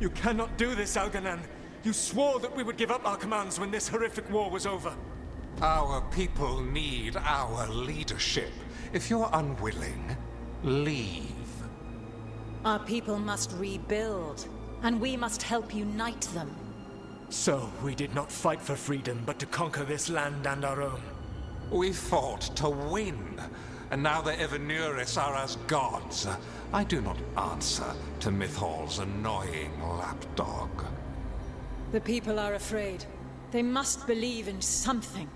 You cannot do this, Algernon. You swore that we would give up our commands when this horrific war was over. Our people need our leadership. If you're unwilling, leave. Our people must rebuild, and we must help unite them. So, we did not fight for freedom, but to conquer this land and our own. We fought to win, and now the Evenuris are as gods. I do not answer to Mythal's annoying lapdog. The people are afraid. They must believe in something.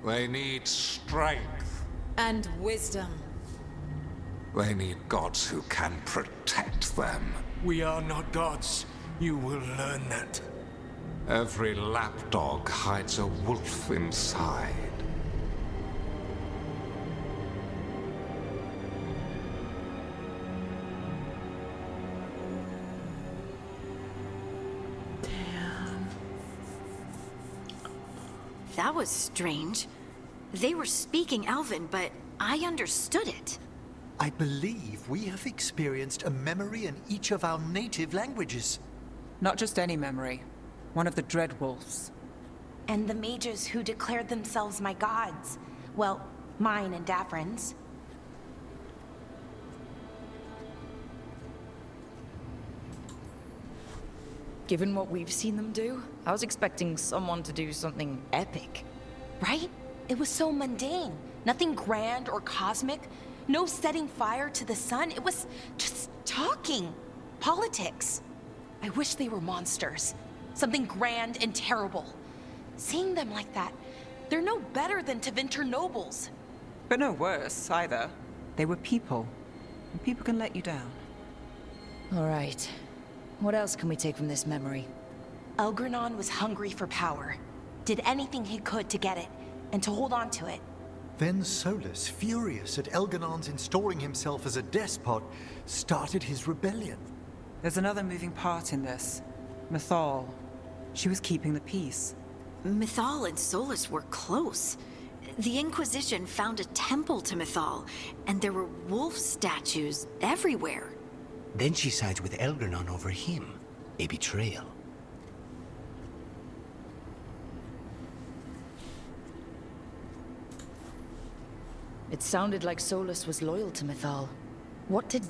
They need strength. And wisdom. They need gods who can protect them. We are not gods. You will learn that. Every lapdog hides a wolf inside. That was strange. They were speaking Elven, but I understood it. I believe we have experienced a memory in each of our native languages. Not just any memory. One of the Dread Wolves. And the mages who declared themselves my gods. Well, mine and Davrin's. Given what we've seen them do, I was expecting someone to do something epic. Right? It was so mundane. Nothing grand or cosmic. No setting fire to the sun. It was just talking. Politics. I wish they were monsters. Something grand and terrible. Seeing them like that, they're no better than Tevinter nobles. But no worse, either. They were people. And people can let you down. All right. What else can we take from this memory? Elgernon was hungry for power. Did anything he could to get it, and to hold on to it. Then Solus, furious at Elganon's installing himself as a despot, started his rebellion. There's another moving part in this. Mythal. She was keeping the peace. Mythal and Solus were close. The Inquisition found a temple to Mythal, and there were wolf statues everywhere. Then she sides with Elgernon over him. A betrayal. It sounded like Solus was loyal to Mythal. What did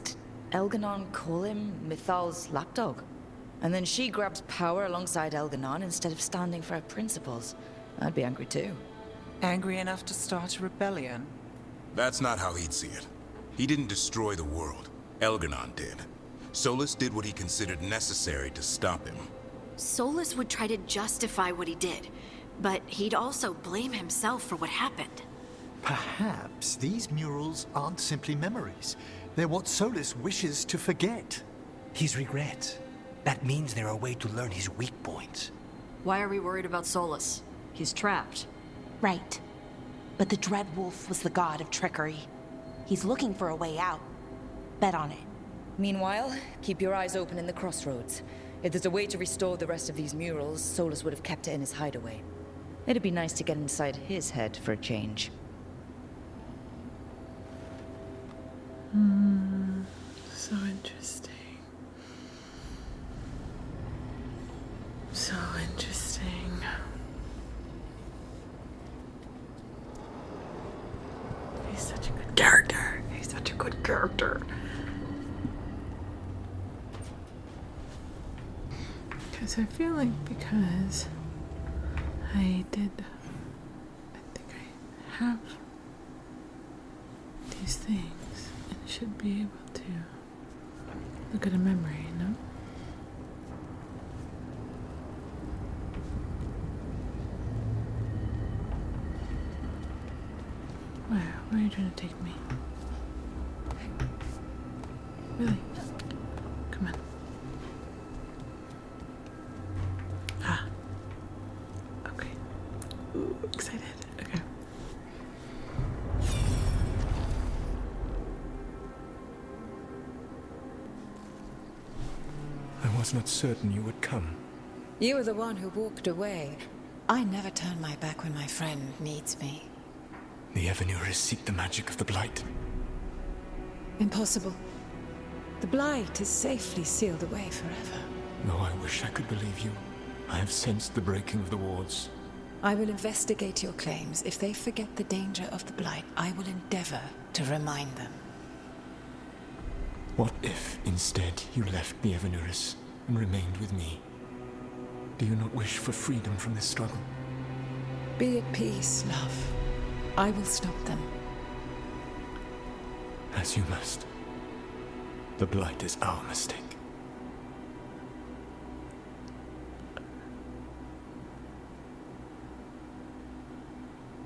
Elganon call him? Mythal's lapdog? And then she grabs power alongside Elganon instead of standing for her principles. I'd be angry too. Angry enough to start a rebellion? That's not how he'd see it. He didn't destroy the world. Elganon did. Solus did what he considered necessary to stop him. Solus would try to justify what he did, but he'd also blame himself for what happened. Perhaps these murals aren't simply memories. They're what Solus wishes to forget. His regrets. That means they're a way to learn his weak points. Why are we worried about Solus? He's trapped. Right. But the Dread Wolf was the god of trickery. He's looking for a way out. Bet on it. Meanwhile, keep your eyes open in the crossroads. If there's a way to restore the rest of these murals, Solus would have kept it in his hideaway. It'd be nice to get inside his head for a change. So interesting. So interesting. He's such a good character. He's such a good character. Because I feel like because I think I have these things and should be able to look at a memory, you know? Where are you trying to take me? Really? Come on. Ah. Okay. Ooh, excited. Okay. I was not certain you would come. You were the one who walked away. I never turn my back when my friend needs me. The Evenuris seek the magic of the Blight. Impossible. The Blight is safely sealed away forever. Though I wish I could believe you. I have sensed the breaking of the wards. I will investigate your claims. If they forget the danger of the Blight, I will endeavor to remind them. What if, instead, you left the Evanuris and remained with me? Do you not wish for freedom from this struggle? Be at peace, love. I will stop them. As you must. The Blight is our mistake.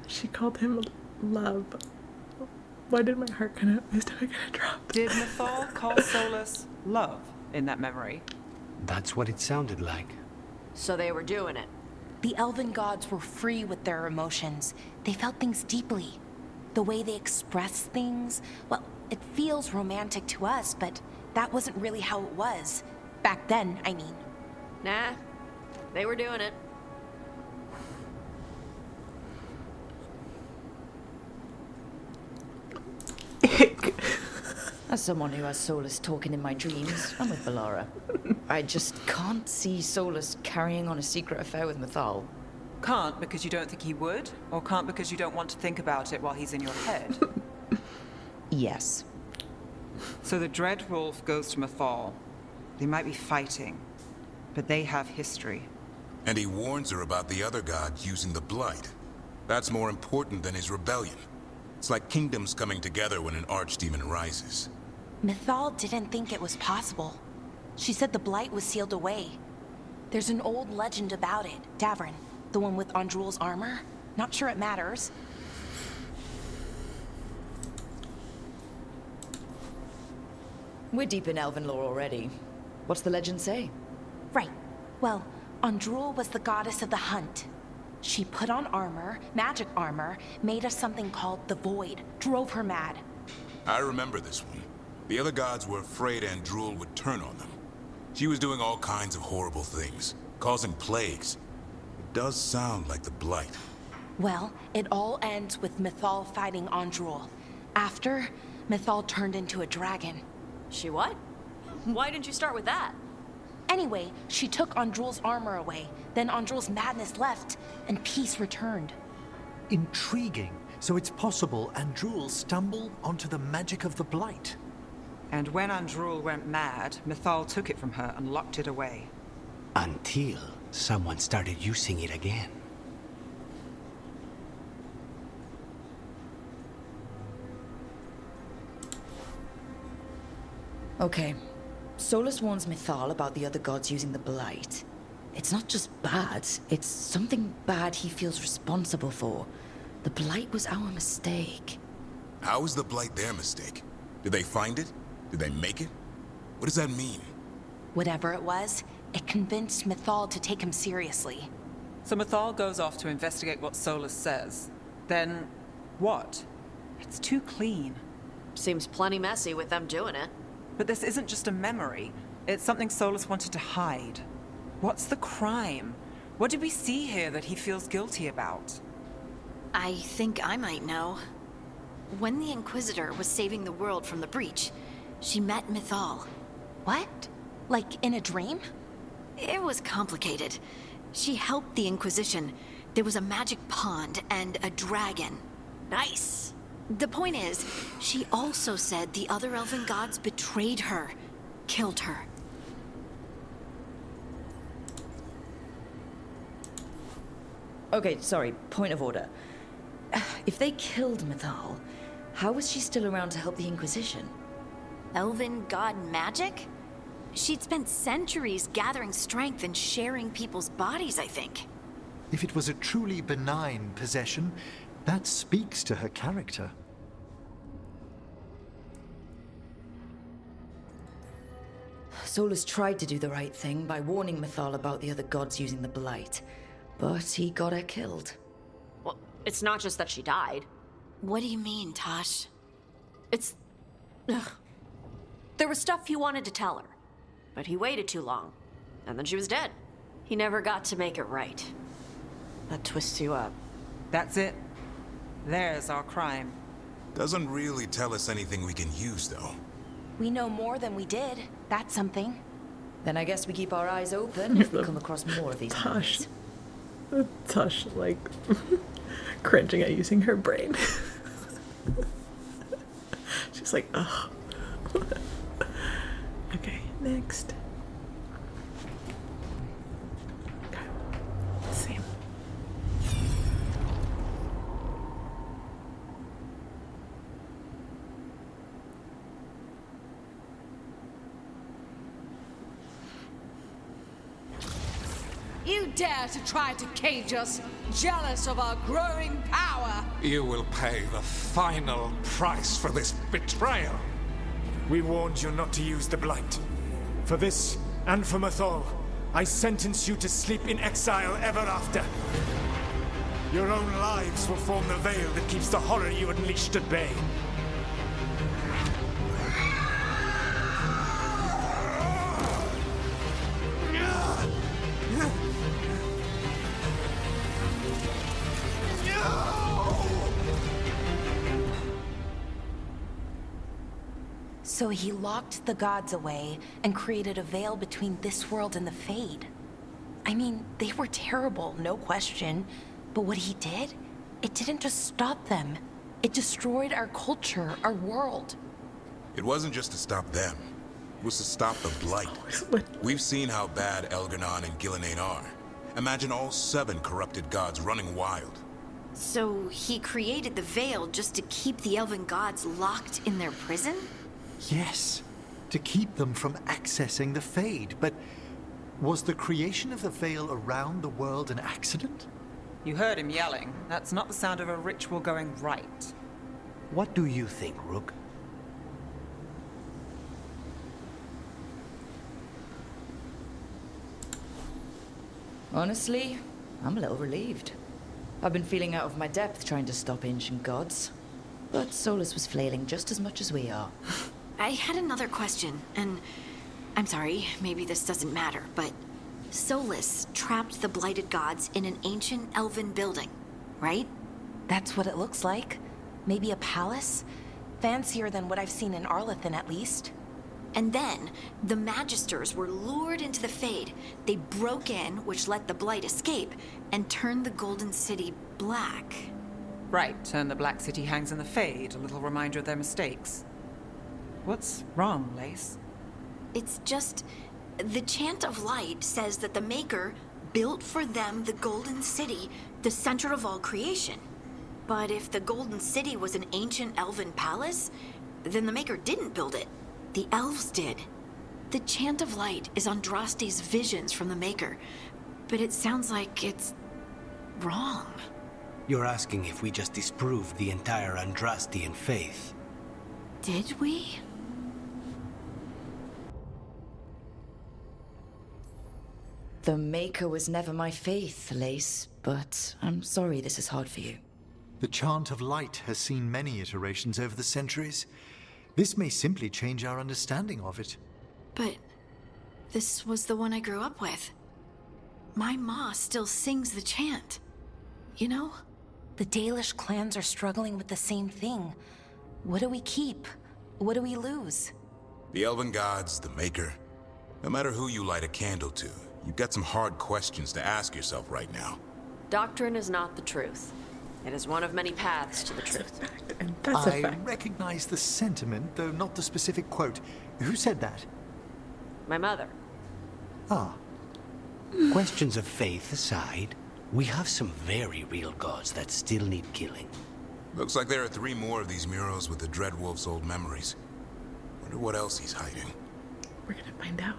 She called him love. Why did my heart kind of, my stomach kind of drop? Did Mythal call Solus love in that memory? That's what it sounded like. So they were doing it. The elven gods were free with their emotions. They felt things deeply. The way they expressed things, well, it feels romantic to us, but that wasn't really how it was. Back then, I mean. Nah, they were doing it. As someone who has Solus talking in my dreams, I'm with Valara. I just can't see Solus carrying on a secret affair with Mythal. Can't because you don't think he would, or can't because you don't want to think about it while he's in your head? Yes. So the Dread Wolf goes to Mythal. They might be fighting, but they have history. And he warns her about the other gods using the Blight. That's more important than his rebellion. It's like kingdoms coming together when an archdemon rises. Mythal didn't think it was possible. She said the Blight was sealed away. There's an old legend about it. Davrin, the one with Andrul's armor. Not sure it matters. We're deep in elven lore already. What's the legend say? Right. Well, Andrul was the goddess of the hunt. She put on armor, magic armor, made us something called the Void, drove her mad. I remember this one. The other gods were afraid Andrul would turn on them. She was doing all kinds of horrible things, causing plagues. It does sound like the Blight. Well, it all ends with Mythal fighting Andrul. After, Mythal turned into a dragon. She what? Why didn't you start with that? Anyway, she took Andrul's armor away. Then Andrul's madness left, and peace returned. Intriguing. So it's possible Andrul stumbled onto the magic of the Blight. And when Andrul went mad, Mythal took it from her and locked it away. Until someone started using it again. Okay. Solus warns Mythal about the other gods using the Blight. It's not just bad, it's something bad he feels responsible for. The Blight was our mistake. How is the Blight their mistake? Did they find it? Did they make it? What does that mean? Whatever it was, it convinced Mythal to take him seriously. So Mythal goes off to investigate what Solus says. Then, what? It's too clean. Seems plenty messy with them doing it. But this isn't just a memory. It's something Solus wanted to hide. What's the crime? What did we see here that he feels guilty about? I think I might know. When the Inquisitor was saving the world from the breach, she met Mythal. What? Like in a dream? It was complicated. She helped the Inquisition. There was a magic pond and a dragon. Nice. The point is, she also said the other elven gods betrayed her, killed her. Okay, sorry, point of order. If they killed Mythal, how was she still around to help the Inquisition? Elven god magic? She'd spent centuries gathering strength and sharing people's bodies, I think. If it was a truly benign possession, that speaks to her character. Solus tried to do the right thing by warning Mythal about the other gods using the Blight, but he got her killed. Well, it's not just that she died. What do you mean, Tosh? It's... Ugh. There was stuff he wanted to tell her, but he waited too long, and then she was dead. He never got to make it right. That twists you up. That's it. There's our crime. Doesn't really tell us anything we can use, though. We know more than we did. That's something. Then I guess we keep our eyes open if we come across more of these Tosh. Tosh, like, cringing at using her brain. She's like, ugh. Okay, next. Okay, let's see. You dare to try to cage us, jealous of our growing power. You will pay the final price for this betrayal. We warned you not to use the Blight. For this, and for Mythal, I sentence you to sleep in exile ever after. Your own lives will form the veil that keeps the horror you unleashed at bay. So he locked the gods away and created a veil between this world and the Fade. I mean, they were terrible, no question. But what he did, it didn't just stop them. It destroyed our culture, our world. It wasn't just to stop them. It was to stop the Blight. We've seen how bad Elganon and Gillenane are. Imagine all 7 corrupted gods running wild. So he created the Veil just to keep the elven gods locked in their prison? Yes, to keep them from accessing the Fade. But was the creation of the Veil around the world an accident? You heard him yelling. That's not the sound of a ritual going right. What do you think, Rook? Honestly, I'm a little relieved. I've been feeling out of my depth trying to stop ancient gods. But Solus was flailing just as much as we are. I had another question, and I'm sorry, maybe this doesn't matter, but Solus trapped the blighted gods in an ancient elven building, right? That's what it looks like. Maybe a palace? Fancier than what I've seen in Arlethan, at least. And then, the Magisters were lured into the Fade. They broke in, which let the Blight escape, and turned the Golden City black. Right, and the Black City hangs in the Fade, a little reminder of their mistakes. What's wrong, Lace? It's just... the Chant of Light says that the Maker built for them the Golden City, the center of all creation. But if the Golden City was an ancient elven palace, then the Maker didn't build it. The elves did. The Chant of Light is Andraste's visions from the Maker, but it sounds like it's wrong. You're asking if we just disproved the entire Andrastian faith. Did we? The Maker was never my faith, Lace, but I'm sorry this is hard for you. The Chant of Light has seen many iterations over the centuries. This may simply change our understanding of it. But this was the one I grew up with. My ma still sings the chant. You know? The Dalish clans are struggling with the same thing. What do we keep? What do we lose? The Elven Gods, the Maker. No matter who you light a candle to, you've got some hard questions to ask yourself right now. Doctrine is not the truth. It is one of many paths to the truth. I recognize the sentiment, though not the specific quote. Who said that? My mother. Ah. Questions of faith aside, we have some very real gods that still need killing. Looks like there are 3 more of these murals with the Dreadwolf's old memories. Wonder what else he's hiding. We're gonna find out.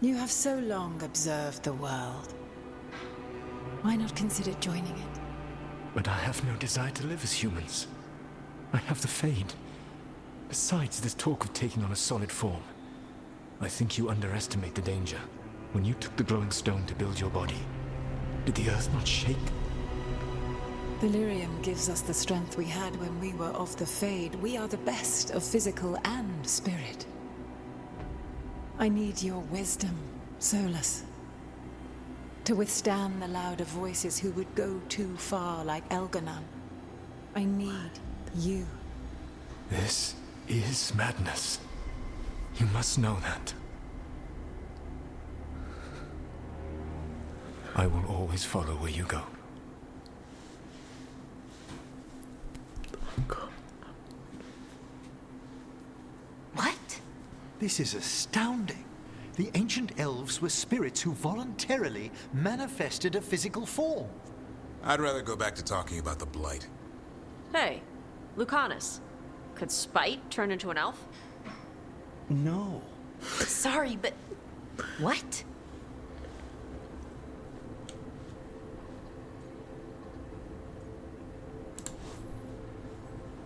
You have so long observed the world. Why not consider joining it? But I have no desire to live as humans. I have the Fade. Besides, this talk of taking on a solid form. I think you underestimate the danger. When you took the glowing stone to build your body, did the earth not shake? The lyrium gives us the strength we had when we were of the Fade. We are the best of physical and spirit. I need your wisdom, Solus, to withstand the louder voices who would go too far like Elganon. I need you. This is madness. You must know that. I will always follow where you go. What? This is astounding. The ancient elves were spirits who voluntarily manifested a physical form. I'd rather go back to talking about the Blight. Hey, Lucanus. Could Spite turn into an elf? No. Sorry, but what?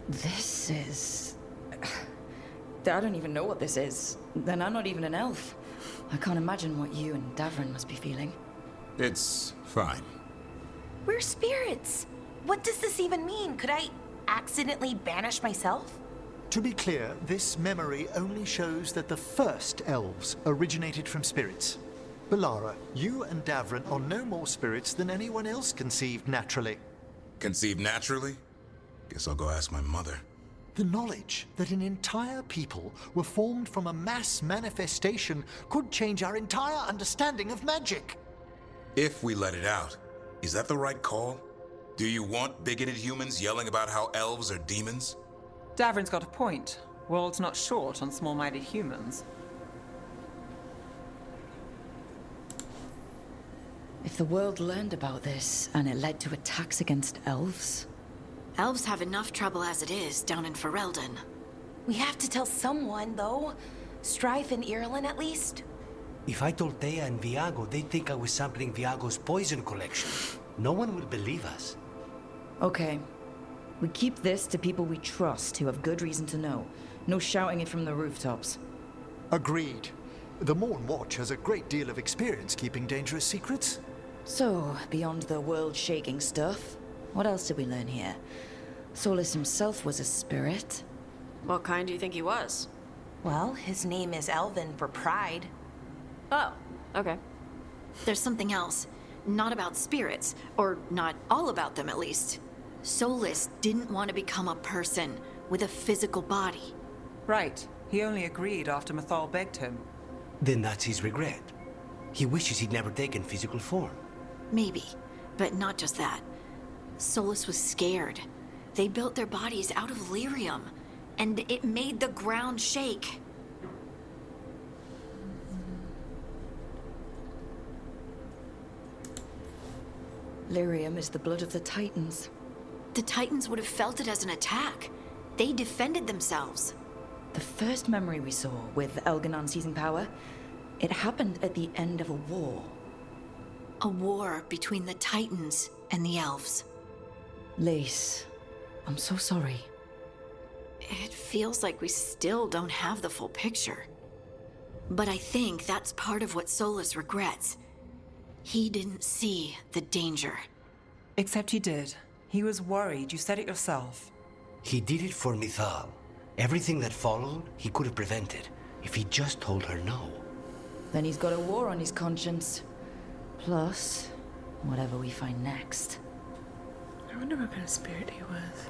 This is... I don't even know what this is. Then I'm not even an elf. I can't imagine what you and Davrin must be feeling. It's fine. We're spirits. What does this even mean? Could I accidentally banish myself? To be clear, this memory only shows that the first elves originated from spirits. Balara, you and Davrin are no more spirits than anyone else conceived naturally. Conceived naturally? Guess I'll go ask my mother. The knowledge that an entire people were formed from a mass manifestation could change our entire understanding of magic. If we let it out, is that the right call? Do you want bigoted humans yelling about how elves are demons? Davrin's got a point. World's not short on small-minded humans. If the world learned about this and it led to attacks against elves... Elves have enough trouble as it is down in Ferelden. We have to tell someone, though. Strife and Irulan, at least. If I told Thea and Viago, they'd think I was sampling Viago's poison collection. No one will believe us. Okay. We keep this to people we trust who have good reason to know. No shouting it from the rooftops. Agreed. The Morn Watch has a great deal of experience keeping dangerous secrets. So, beyond the world-shaking stuff, what else did we learn here? Solus himself was a spirit. What kind do you think he was? Well, his name is Elven for pride. Oh, okay. There's something else. Not about spirits, or not all about them at least. Solus didn't want to become a person with a physical body. Right. He only agreed after Mythal begged him. Then that's his regret. He wishes he'd never taken physical form. Maybe, but not just that. Solus was scared. They built their bodies out of lyrium, and it made the ground shake. Lyrium is the blood of the Titans. The Titans would have felt it as an attack. They defended themselves. The first memory we saw with Elganon seizing power, it happened at the end of a war. A war between the Titans and the elves. Lace, I'm so sorry. It feels like we still don't have the full picture. But I think that's part of what Solus regrets. He didn't see the danger. Except he did. He was worried. You said it yourself. He did it for Mythal. Everything that followed, he could have prevented, if he just told her no. Then he's got a war on his conscience. Plus, whatever we find next. I wonder what kind of spirit he was.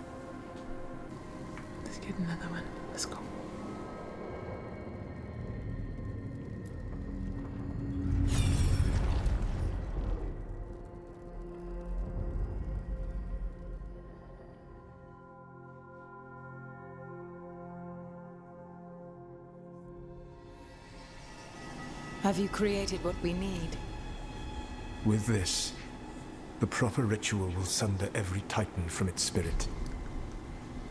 Let's get another one. Let's go. Have you created what we need? With this, the proper ritual will sunder every Titan from its spirit.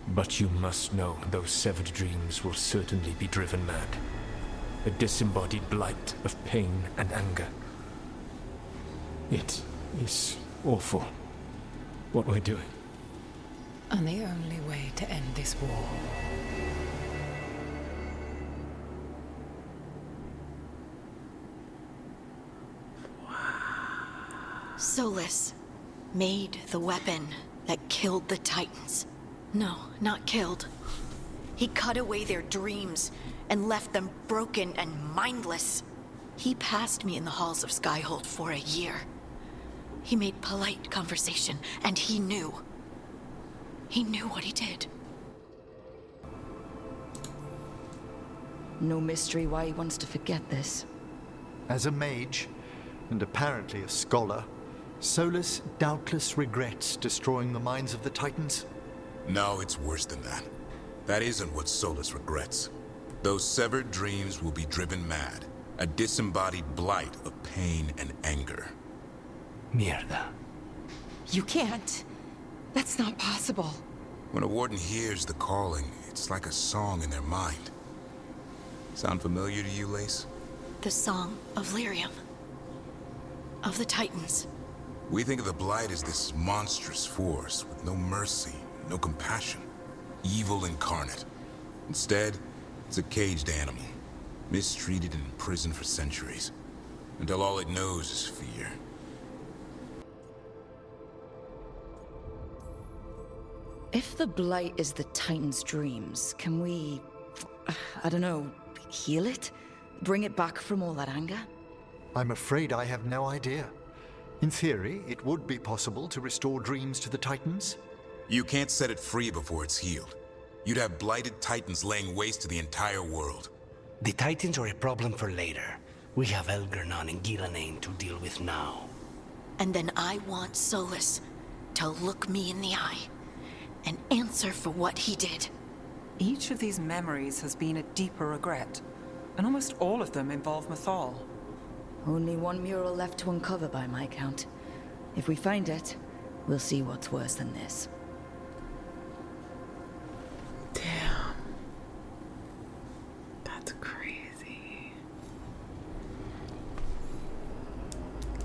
But you must know those severed dreams will certainly be driven mad. A disembodied blight of pain and anger. It is awful what we're doing. And the only way to end this war. Solus made the weapon that killed the Titans. No, not killed. He cut away their dreams and left them broken and mindless. He passed me in the halls of Skyhold for a year. He made polite conversation, and he knew. He knew what he did. No mystery why he wants to forget this. As a mage, and apparently a scholar, Solus doubtless regrets destroying the minds of the Titans. No, it's worse than that. That isn't what Solus regrets. Those severed dreams will be driven mad. A disembodied blight of pain and anger. Mierda. You can't. That's not possible. When a warden hears the calling, it's like a song in their mind. Sound familiar to you, Lace? The song of Lyrium. Of the Titans. We think of the Blight as this monstrous force with no mercy, no compassion. Evil incarnate. Instead, it's a caged animal. Mistreated and imprisoned for centuries. Until all it knows is fear. If the Blight is the Titan's dreams, can we, I don't know, heal it? Bring it back from all that anger? I'm afraid I have no idea. In theory, it would be possible to restore dreams to the Titans. You can't set it free before it's healed. You'd have blighted Titans laying waste to the entire world. The Titans are a problem for later. We have Elgernon and Gillenane to deal with now. And then I want Solus to look me in the eye and answer for what he did. Each of these memories has been a deeper regret, and almost all of them involve Mythal. Only one mural left to uncover by my count. If we find it, we'll see what's worse than this. Damn. That's crazy.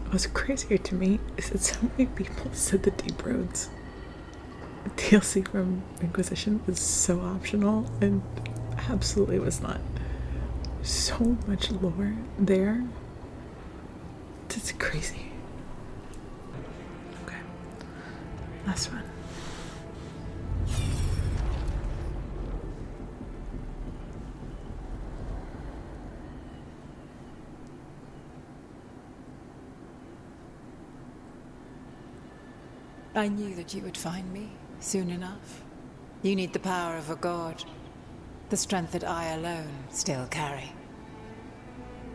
What's crazier to me is that so many people said the Deep Roads DLC from Inquisition was so optional, and absolutely was not. So much lore there. It's crazy. Okay. Last one. I knew that you would find me soon enough. You need the power of a god. The strength that I alone still carry.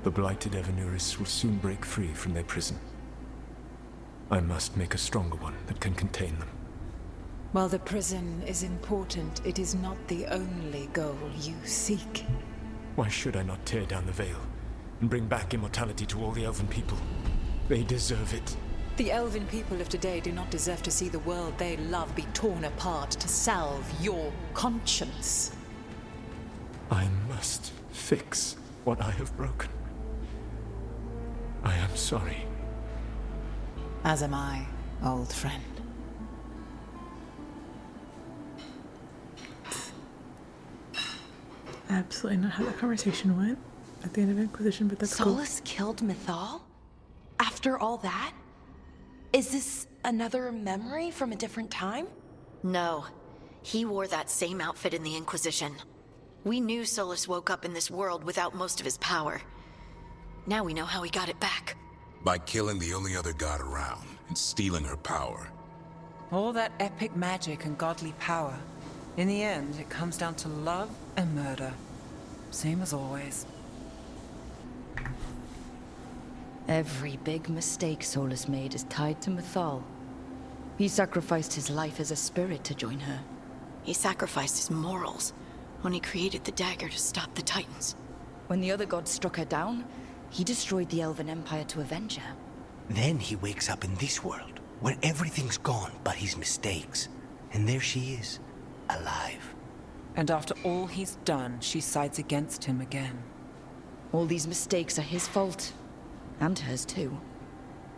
The blighted Evanuris will soon break free from their prison. I must make a stronger one that can contain them. While the prison is important, it is not the only goal you seek. Why should I not tear down the veil and bring back immortality to all the Elven people? They deserve it. The Elven people of today do not deserve to see the world they love be torn apart to salve your conscience. I must fix what I have broken. I am sorry. As am I, old friend. Absolutely not how that conversation went at the end of Inquisition, but that's Solus killed Mythal? After all that? Is this another memory from a different time? No. He wore that same outfit in the Inquisition. We knew Solus woke up in this world without most of his power. Now we know how he got it back. By killing the only other god around and stealing her power. All that epic magic and godly power. In the end, it comes down to love and murder. Same as always. Every big mistake Solus made is tied to Mythal. He sacrificed his life as a spirit to join her. He sacrificed his morals when he created the dagger to stop the Titans. When the other gods struck her down, he destroyed the Elven Empire to avenge her. Then he wakes up in this world, where everything's gone but his mistakes. And there she is, alive. And after all he's done, she sides against him again. All these mistakes are his fault. And hers too.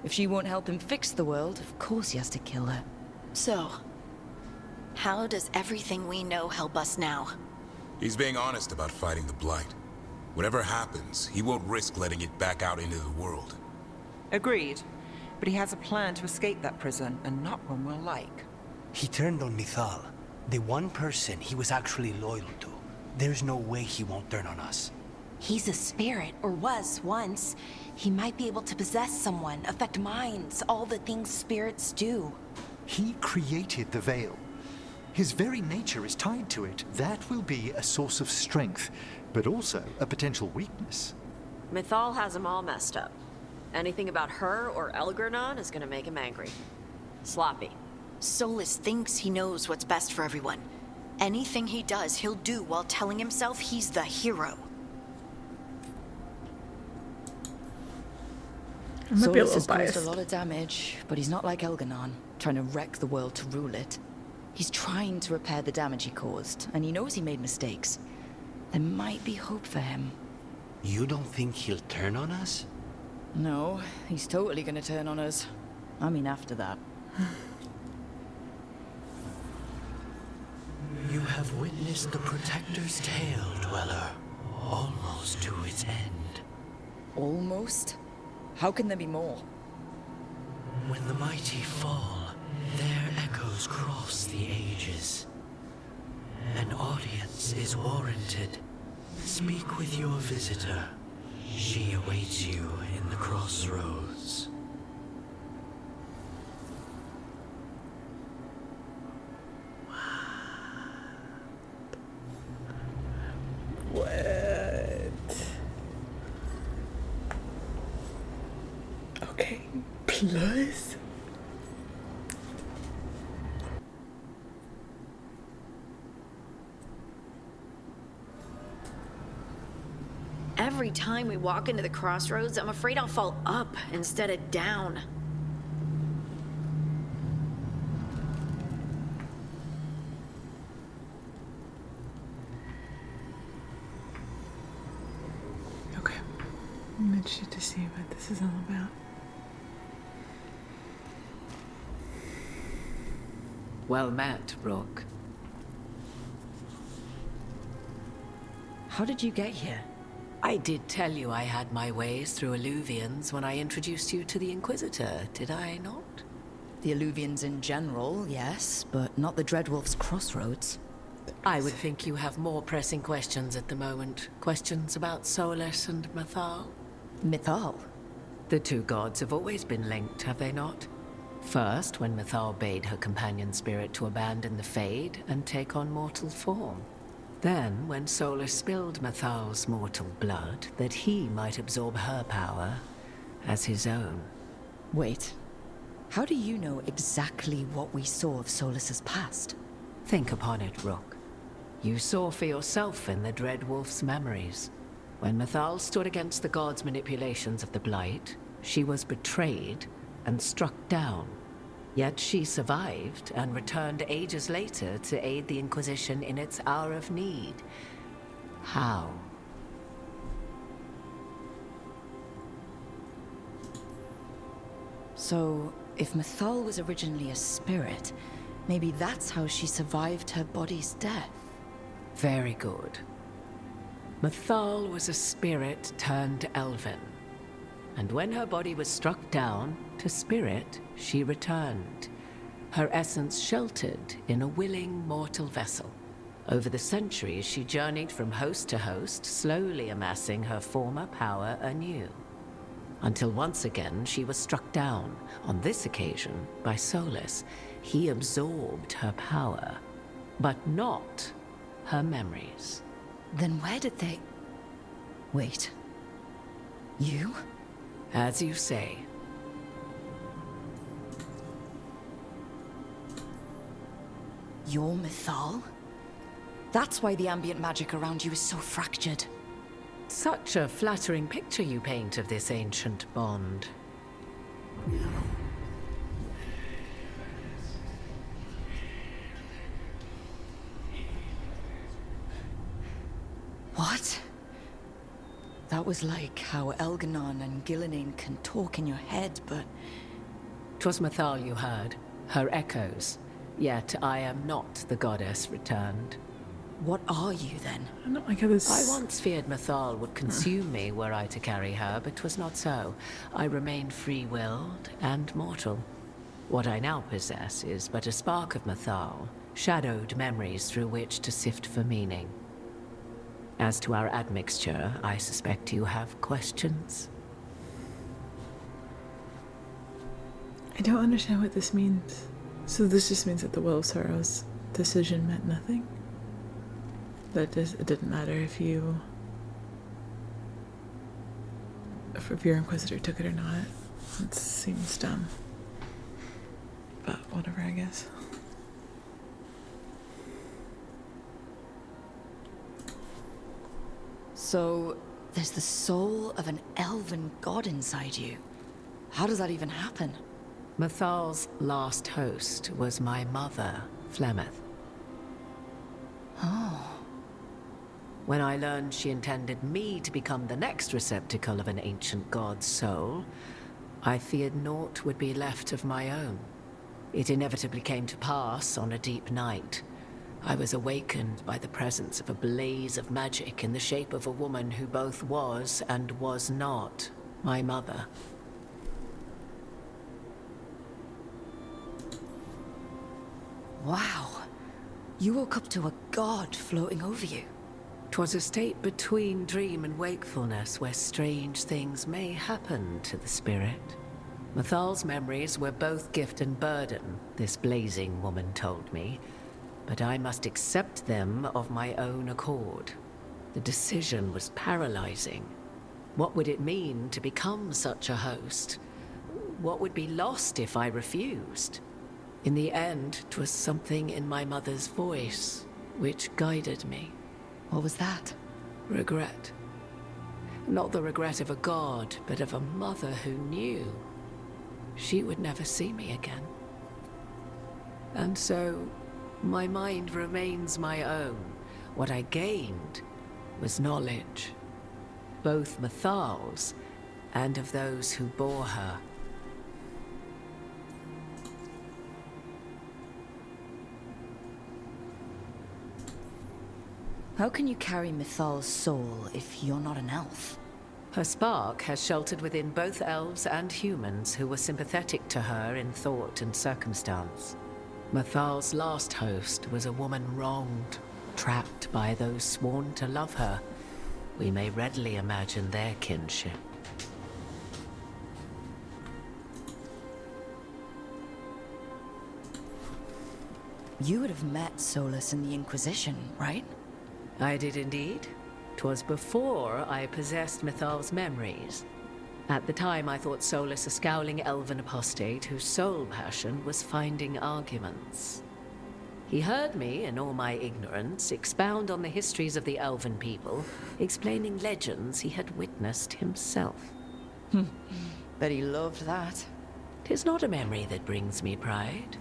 If she won't help him fix the world, of course he has to kill her. So, how does everything we know help us now? He's being honest about fighting the Blight. Whatever happens, he won't risk letting it back out into the world. Agreed. But he has a plan to escape that prison, and not one we'll like. He turned on Mithal, the one person he was actually loyal to. There's no way he won't turn on us. He's a spirit, or was once. He might be able to possess someone, affect minds, all the things spirits do. He created the Veil. His very nature is tied to it. That will be a source of strength, but also a potential weakness. Mithal has him all messed up. Anything about her or Elgernon is gonna make him angry. Sloppy. Solus thinks he knows what's best for everyone. Anything he does, he'll do while telling himself he's the hero. Solus has caused a lot of damage, but he's not like Elgernon, trying to wreck the world to rule it. He's trying to repair the damage he caused, and he knows he made mistakes. There might be hope for him. You don't think he'll turn on us? No, he's totally gonna turn on us. I mean, after that. You have witnessed the Protector's tale, Dweller, almost to its end. Almost? How can there be more? When the mighty fall, their echoes cross the ages. An audience is warranted. Speak with your visitor. She awaits you in the crossroads. What? Okay, plus. Every time we walk into the crossroads, I'm afraid I'll fall up instead of down. Okay, I'm interested to see what this is all about. Well met, Rook. How did you get here? I did tell you I had my ways through Illuvians when I introduced you to the Inquisitor, did I not? The Illuvians in general, yes, but not the Dreadwolf's crossroads. I would think you have more pressing questions at the moment. Questions about Solus and Mithal? Mithal? The two gods have always been linked, have they not? First, when Mithal bade her companion spirit to abandon the Fade and take on mortal form. Then, when Solus spilled Mithal's mortal blood, that he might absorb her power as his own. Wait, how do you know exactly what we saw of Solus's past? Think upon it, Rook. You saw for yourself in the Dreadwolf's memories. When Mithal stood against the gods' manipulations of the Blight, she was betrayed and struck down. Yet she survived and returned ages later to aid the Inquisition in its hour of need. How? So, if Mithal was originally a spirit, maybe that's how she survived her body's death. Very good. Mithal was a spirit turned elven. And when her body was struck down, to spirit, she returned. Her essence sheltered in a willing mortal vessel. Over the centuries, she journeyed from host to host, slowly amassing her former power anew. Until once again, she was struck down, on this occasion, by Solus. He absorbed her power, but not her memories. Then where did they... Wait. You? As you say. You're Mithal? That's why the ambient magic around you is so fractured. Such a flattering picture you paint of this ancient bond. What? That was like how Elgernon and Gillenane can talk in your head, but... 'Twas Mithal you heard, her echoes. Yet I am not the goddess returned. What are you then? I don't like how this... I once feared Mithal would consume me were I to carry her, but 'twas not so. I remain free-willed and mortal. What I now possess is but a spark of Mythal, shadowed memories through which to sift for meaning. As to our admixture, I suspect you have questions. I don't understand what this means. So this just means that the Well of Sorrow's decision meant nothing? That it didn't matter if your Inquisitor took it or not. It seems dumb. But whatever, I guess. So, there's the soul of an elven god inside you. How does that even happen? Mythal's last host was my mother, Flemeth. Oh. When I learned she intended me to become the next receptacle of an ancient god's soul, I feared naught would be left of my own. It inevitably came to pass on a deep night. I was awakened by the presence of a blaze of magic in the shape of a woman who both was and was not my mother. Wow. You woke up to a god floating over you. 'Twas a state between dream and wakefulness where strange things may happen to the spirit. Mythal's memories were both gift and burden, this blazing woman told me, but I must accept them of my own accord. The decision was paralyzing. What would it mean to become such a host? What would be lost if I refused? In the end, 'twas something in my mother's voice which guided me. What was that? Regret. Not the regret of a god, but of a mother who knew she would never see me again. And so, my mind remains my own. What I gained was knowledge, both Mythal's and of those who bore her. How can you carry Mythal's soul if you're not an elf? Her spark has sheltered within both elves and humans who were sympathetic to her in thought and circumstance. Mythal's last host was a woman wronged, trapped by those sworn to love her. We may readily imagine their kinship. You would have met Solus in the Inquisition, right? I did indeed. 'Twas before I possessed Mythal's memories. At the time, I thought Solus a scowling elven apostate whose sole passion was finding arguments. He heard me, in all my ignorance, expound on the histories of the elven people, explaining legends he had witnessed himself. Bet he loved that. 'Tis not a memory that brings me pride.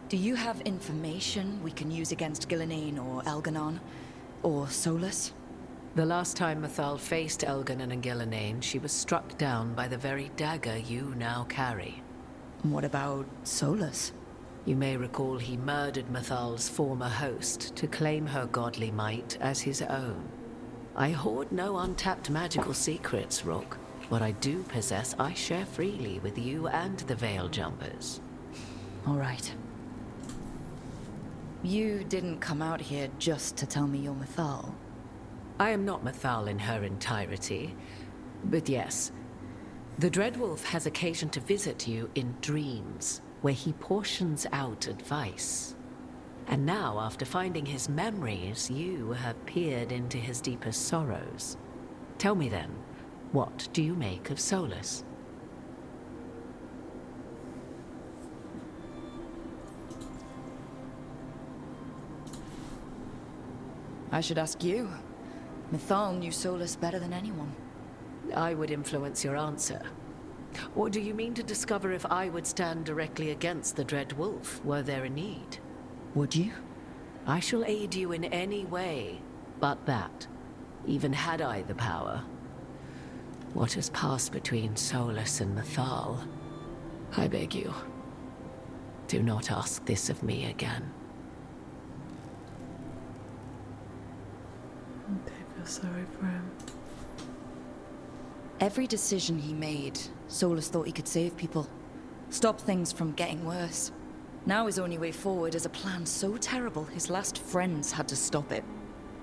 Do you have information we can use against Gillenane or Elganon? Or Solus? The last time Mythal faced Elganon and Gillenane, she was struck down by the very dagger you now carry. What about Solus? You may recall he murdered Mythal's former host to claim her godly might as his own. I hoard no untapped magical secrets, Rook. What I do possess, I share freely with you and the Veiljumpers. All right. You didn't come out here just to tell me you're Mythal. I am not Mythal in her entirety, but yes. The Dreadwolf has occasion to visit you in dreams, where he portions out advice. And now, after finding his memories, you have peered into his deepest sorrows. Tell me then, what do you make of Solus? I should ask you. Mythal knew Solus better than anyone. I would influence your answer. Or do you mean to discover if I would stand directly against the Dread Wolf, were there a need? Would you? I shall aid you in any way but that, even had I the power. What has passed between Solus and Mythal? I beg you, do not ask this of me again. I feel sorry for him. Every decision he made, Solus thought he could save people. Stop things from getting worse. Now his only way forward is a plan so terrible his last friends had to stop it.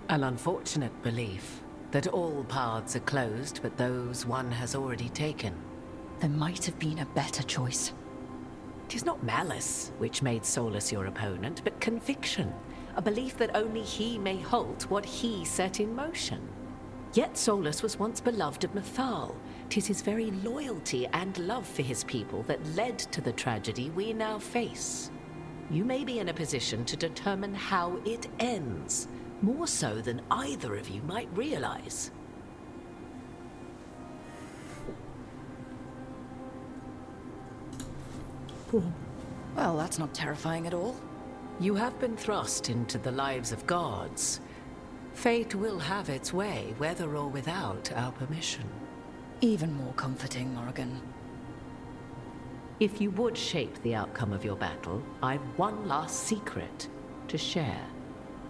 An unfortunate belief that all paths are closed but those one has already taken. There might have been a better choice. 'Tis not malice which made Solus your opponent, but conviction. A belief that only he may halt what he set in motion. Yet Solus was once beloved of Mythal. 'Tis his very loyalty and love for his people that led to the tragedy we now face. You may be in a position to determine how it ends, more so than either of you might realize. Cool. Well, that's not terrifying at all. You have been thrust into the lives of gods. Fate will have its way, whether or without our permission. Even more comforting, Morrigan. If you would shape the outcome of your battle, I've one last secret to share.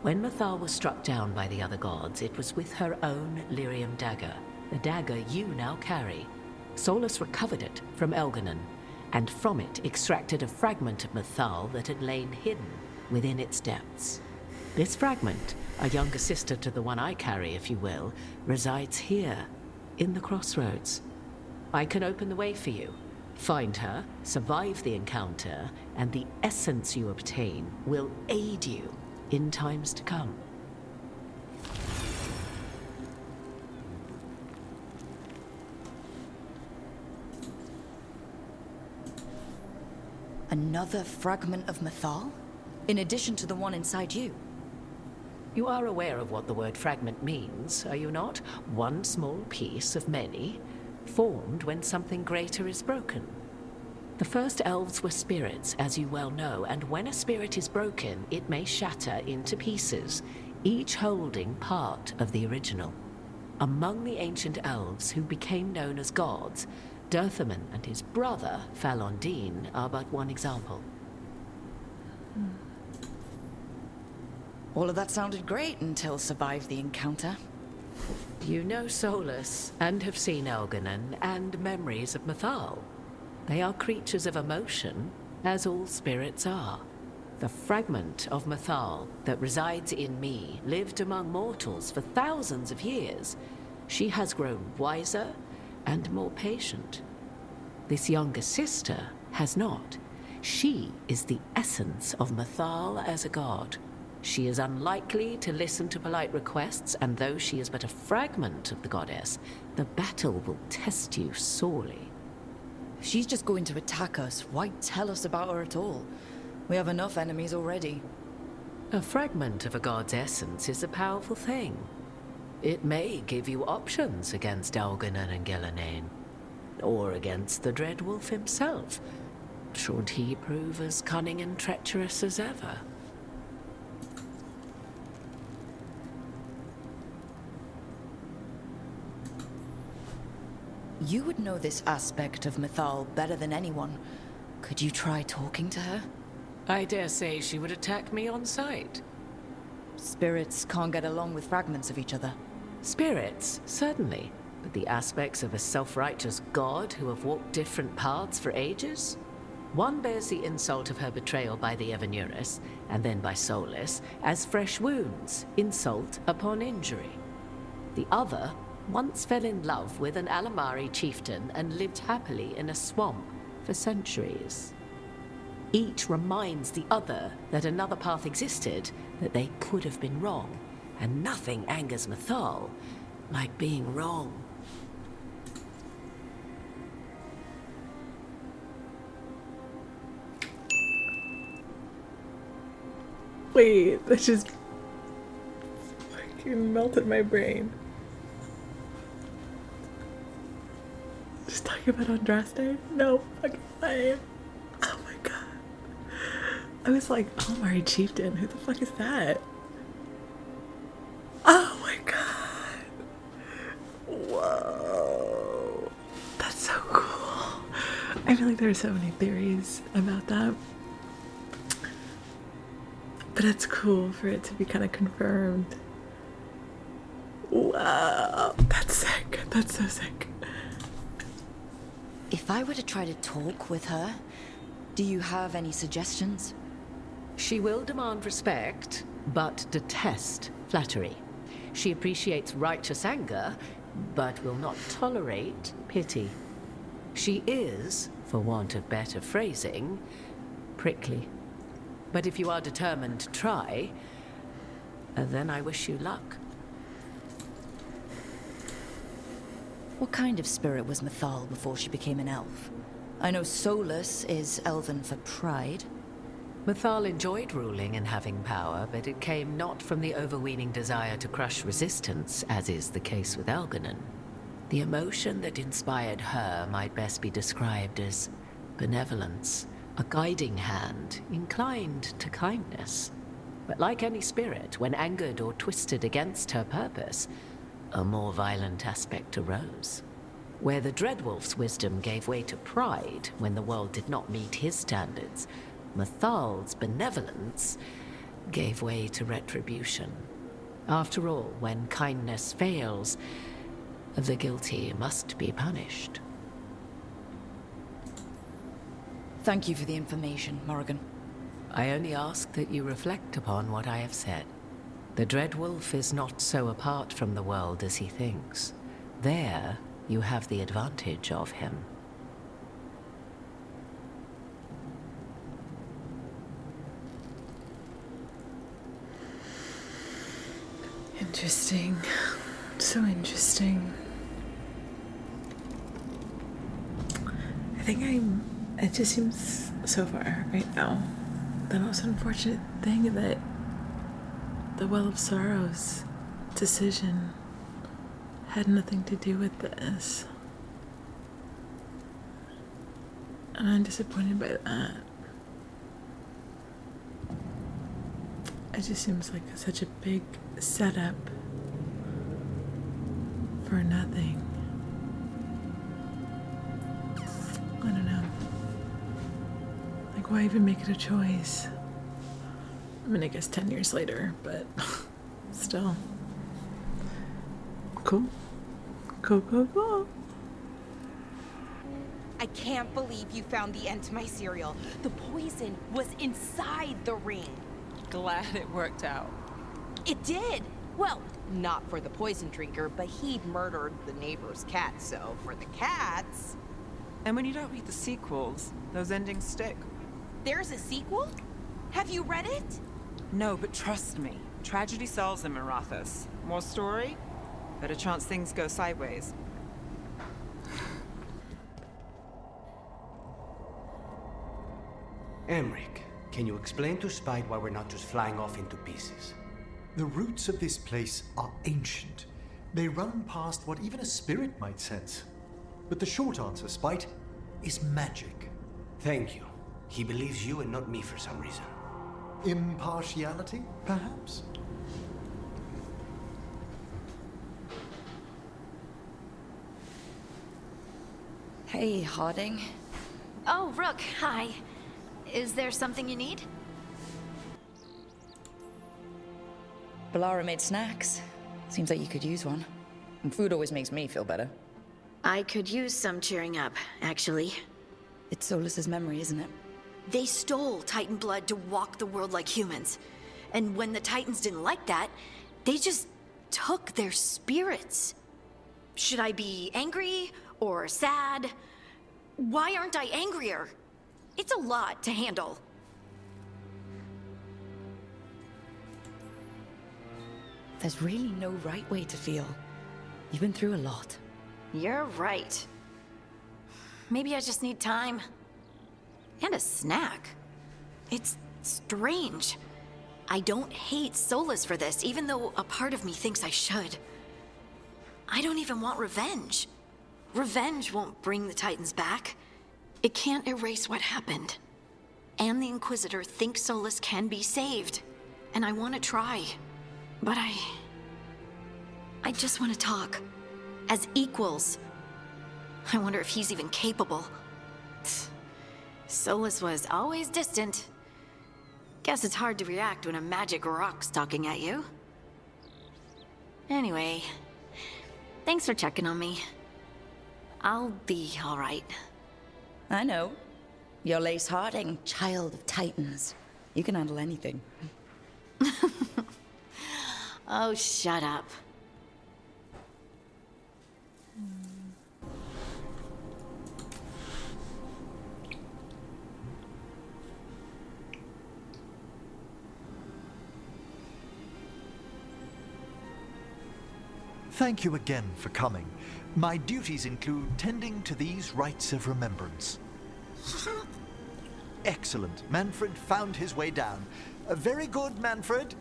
When Mythal was struck down by the other gods, it was with her own lyrium dagger, the dagger you now carry. Solus recovered it from Elganon, and from it extracted a fragment of Mythal that had lain hidden within its depths. This fragment, a younger sister to the one I carry, if you will, resides here, in the crossroads. I can open the way for you. Find her, survive the encounter, and the essence you obtain will aid you in times to come. Another fragment of Mythal? In addition to the one inside you? You are aware of what the word fragment means, are you not? One small piece of many, formed when something greater is broken. The first elves were spirits, as you well know, and when a spirit is broken, it may shatter into pieces, each holding part of the original. Among the ancient elves who became known as gods, Dirthaman and his brother, Falondine, are but one example. All of that sounded great until survived the encounter. You know Solus, and have seen Elganon, and memories of Mythal. They are creatures of emotion, as all spirits are. The fragment of Mythal that resides in me lived among mortals for thousands of years. She has grown wiser and more patient. This younger sister has not. She is the essence of Mythal as a god. She is unlikely to listen to polite requests, and though she is but a fragment of the goddess, the battle will test you sorely. If she's just going to attack us, why tell us about her at all? We have enough enemies already. A fragment of a god's essence is a powerful thing. It may give you options against Elganon and Gillenane, or against the Dread Wolf himself, should he prove as cunning and treacherous as ever. You would know this aspect of Mythal better than anyone. Could you try talking to her? I dare say she would attack me on sight. Spirits can't get along with fragments of each other. Spirits, certainly. But the aspects of a self-righteous god who have walked different paths for ages? One bears the insult of her betrayal by the Evanuris, and then by Solus, as fresh wounds, insult upon injury. The other once fell in love with an Alamari chieftain and lived happily in a swamp for centuries. Each reminds the other that another path existed, that they could have been wrong, and nothing angers Mythal like being wrong. Wait, that just fucking melted my brain. Just talking about Andraste? No fucking way. Oh my god. I was like, Alamari Chieftain, who the fuck is that? Oh my god. Whoa. That's so cool. I feel like there are so many theories about that. But it's cool for it to be kind of confirmed. Wow. That's sick. That's so sick. If I were to try to talk with her, do you have any suggestions? She will demand respect, but detest flattery. She appreciates righteous anger, but will not tolerate pity. She is, for want of better phrasing, prickly. But if you are determined to try, then I wish you luck. What kind of spirit was Mythal before she became an elf? I know Solus is elven for pride. Mythal enjoyed ruling and having power, but it came not from the overweening desire to crush resistance, as is the case with Elganon. The emotion that inspired her might best be described as benevolence, a guiding hand, inclined to kindness. But like any spirit, when angered or twisted against her purpose, a more violent aspect arose. Where the Dreadwolf's wisdom gave way to pride when the world did not meet his standards, Mythal's benevolence gave way to retribution. After all, when kindness fails, the guilty must be punished. Thank you for the information, Morrigan. I only ask that you reflect upon what I have said. The Dreadwolf is not so apart from the world as he thinks. There, you have the advantage of him. Interesting. So interesting. It just seems so far right now. The most unfortunate thing that the Well of Sorrow's decision had nothing to do with this. And I'm disappointed by that. It just seems like such a big setup for nothing. I don't know. Like, why even make it a choice? I mean, I guess 10 years later, but still. Cool. Cool. I can't believe you found the end to my cereal. The poison was inside the ring. Glad it worked out. It did. Well, not for the poison drinker, but he'd murdered the neighbor's cat, so for the cats... And when you don't read the sequels, those endings stick. There's a sequel? Have you read it? No, but trust me. Tragedy sells in Marathas. More story? Better chance things go sideways. Emric, can you explain to Spite why we're not just flying off into pieces? The roots of this place are ancient. They run past what even a spirit might sense. But the short answer, Spite, is magic. Thank you. He believes you and not me for some reason. Impartiality, perhaps? Hey, Harding. Oh, Rook, hi. Is there something you need? Balara made snacks. Seems like you could use one. And food always makes me feel better. I could use some cheering up, actually. It's Solus's memory, isn't it? They stole Titan blood to walk the world like humans. And when the Titans didn't like that, they just took their spirits. Should I be angry or sad? Why aren't I angrier? It's a lot to handle. There's really no right way to feel. You've been through a lot. You're right. Maybe I just need time. And a snack. It's strange. I don't hate Solus for this, even though a part of me thinks I should. I don't even want revenge. Revenge won't bring the Titans back. It can't erase what happened. And the Inquisitor thinks Solus can be saved. And I want to try. But I just want to talk. As equals. I wonder if he's even capable. Solus was always distant. Guess it's hard to react when a magic rock's talking at you. Anyway, thanks for checking on me. I'll be all right. I know. You're Lace Harding, child of Titans. You can handle anything. Oh, shut up. Thank you again for coming. My duties include tending to these rites of remembrance. Excellent. Manfred found his way down. Very good, Manfred.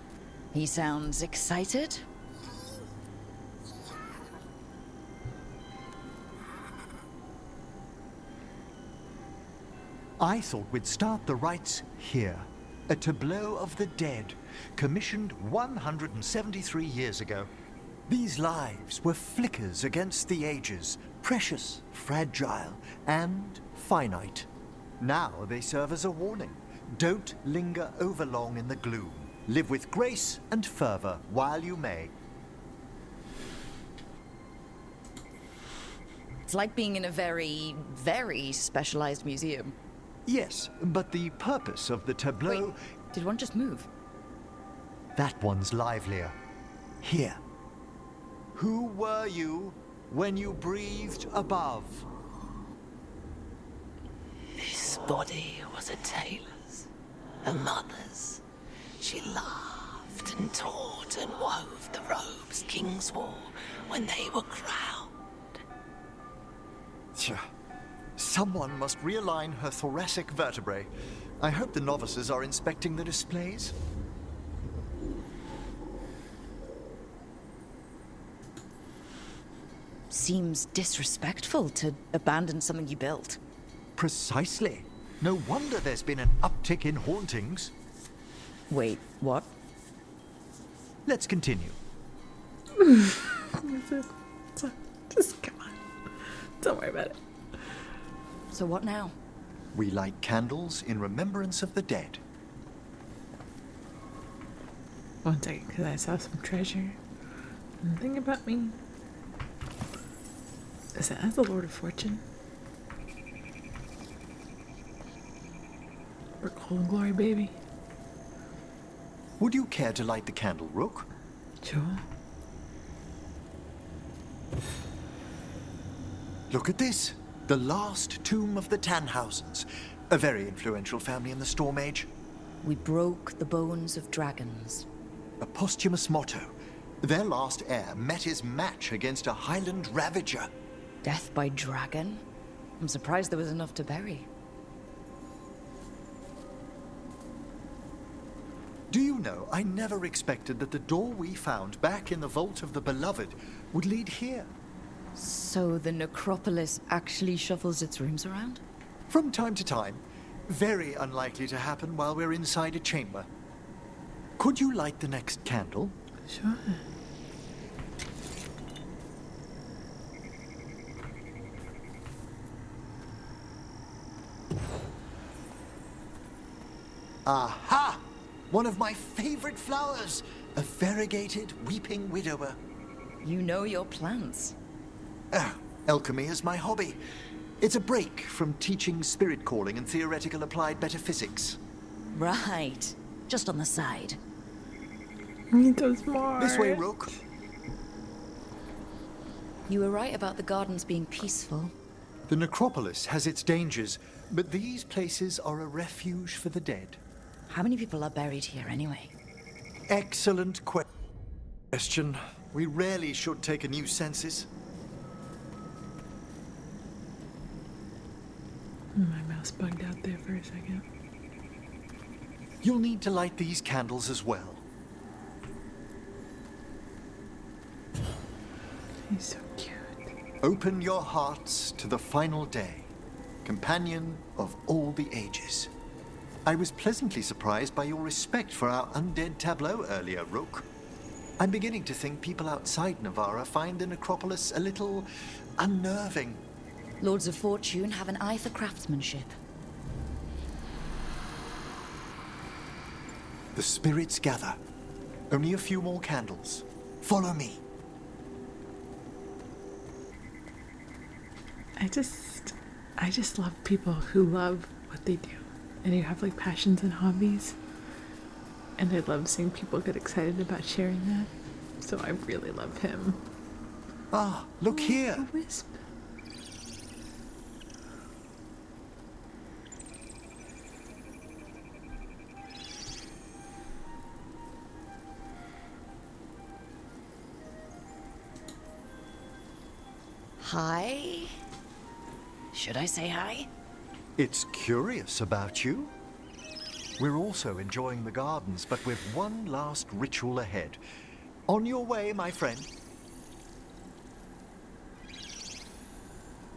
He sounds excited. I thought we'd start the rites here. A tableau of the dead, commissioned 173 years ago. These lives were flickers against the ages, precious, fragile, and finite. Now they serve as a warning. Don't linger overlong in the gloom. Live with grace and fervor while you may. It's like being in a very, very specialized museum. Yes, but the purpose of the tableau... Wait, did one just move? That one's livelier. Here. Who were you when you breathed above? This body was a tailor's, a mother's. She laughed and taught and wove the robes kings wore when they were crowned. Tja. Someone must realign her thoracic vertebrae. I hope the novices are inspecting the displays. Seems disrespectful to abandon something you built. Precisely. No wonder there's been an uptick in hauntings. Wait, what? Let's continue. Just come on. Don't worry about it. So what now? We light candles in remembrance of the dead. One second, because I saw some treasure. And think about me. Is that as the Lord of Fortune? Or Golden Glory, baby? Would you care to light the candle, Rook? Sure. Look at this. The last tomb of the Tannhausens. A very influential family in the Storm Age. We broke the bones of dragons. A posthumous motto. Their last heir met his match against a Highland Ravager. Death by dragon? I'm surprised there was enough to bury. Do you know, I never expected that the door we found back in the Vault of the Beloved would lead here. So the necropolis actually shuffles its rooms around? From time to time. Very unlikely to happen while we're inside a chamber. Could you light the next candle? Sure. Aha! One of my favorite flowers! A variegated weeping widower. You know your plants. Alchemy is my hobby. It's a break from teaching spirit calling and theoretical applied metaphysics. Right. Just on the side. You're so smart. This way, Rook. You were right about the gardens being peaceful. The necropolis has its dangers, but these places are a refuge for the dead. How many people are buried here anyway? Excellent question. We rarely should take a new census. My mouse bugged out there for a second. You'll need to light these candles as well. He's so cute. Open your hearts to the final day, companion of all the ages. I was pleasantly surprised by your respect for our undead tableau earlier, Rook. I'm beginning to think people outside Navarra find the necropolis a little unnerving. Lords of Fortune have an eye for craftsmanship. The spirits gather. Only a few more candles. Follow me. I just love people who love what they do and who have like passions and hobbies. And I love seeing people get excited about sharing that. So I really love him. Ah, look here. A wisp. Hi? Should I say hi? It's curious about you. We're also enjoying the gardens, but with one last ritual ahead. On your way, my friend.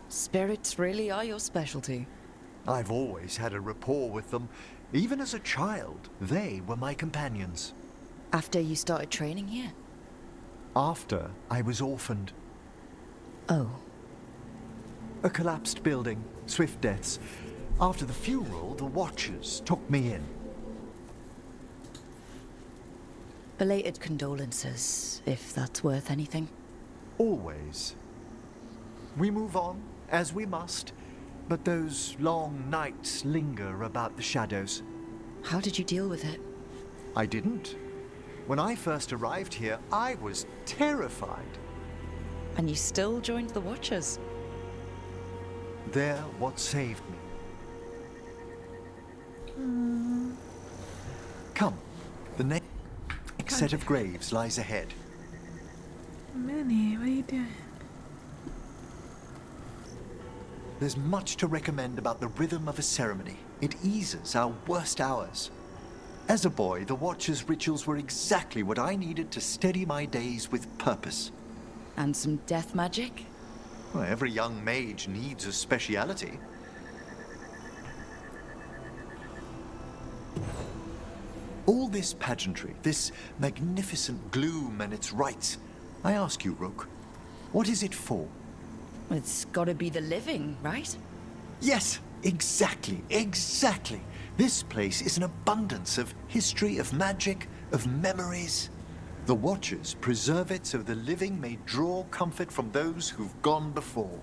Spirits really are your specialty. I've always had a rapport with them. Even as a child, they were my companions. After you started training here? After I was orphaned. Oh. A collapsed building, swift deaths. After the funeral, the Watchers took me in. Belated condolences, if that's worth anything. Always. We move on, as we must, but those long nights linger about the shadows. How did you deal with it? I didn't. When I first arrived here, I was terrified. And you still joined the Watchers? They're what saved me. Come, the next set of graves lies ahead. Minnie, what are you doing? There's much to recommend about the rhythm of a ceremony. It eases our worst hours. As a boy, the Watchers' rituals were exactly what I needed to steady my days with purpose. And some death magic? Well, every young mage needs a speciality. All this pageantry, this magnificent gloom and its rites, I ask you, Rook, what is it for? It's gotta be the living, right? Yes, exactly. This place is an abundance of history, of magic, of memories. The Watchers preserve it so the living may draw comfort from those who've gone before.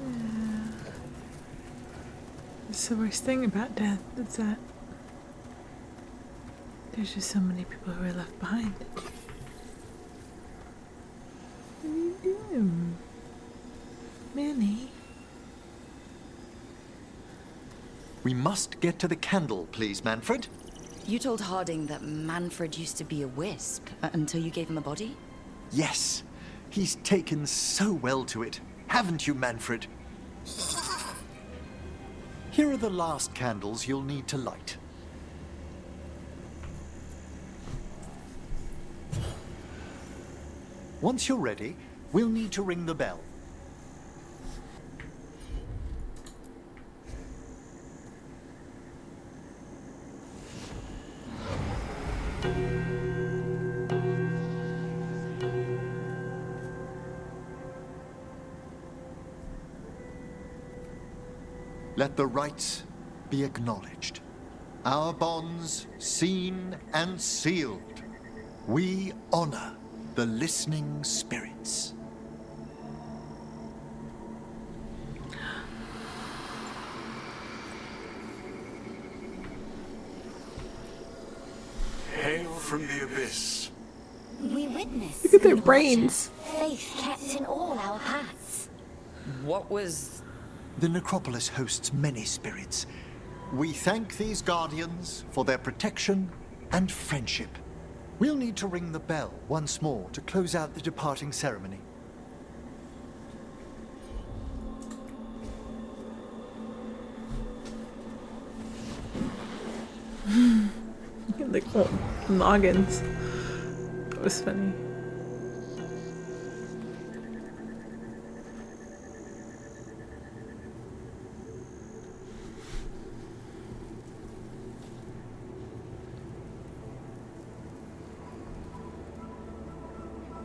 Yeah. It's the worst thing about death is that there's just so many people who are left behind. What are you doing? Minnie? We must get to the candle, please, Manfred. You told Harding that Manfred used to be a wisp until you gave him a body? Yes, he's taken so well to it. Haven't you, Manfred? Here are the last candles you'll need to light. Once you're ready, we'll need to ring the bell. Let the rites be acknowledged. Our bonds seen and sealed. We honor the listening spirits. Hail from the abyss. We witness. Look at their brains. Faith kept in all our paths. What was... The necropolis hosts many spirits. We thank these guardians for their protection and friendship. We'll need to ring the bell once more to close out the departing ceremony. Like little noggins. That was funny.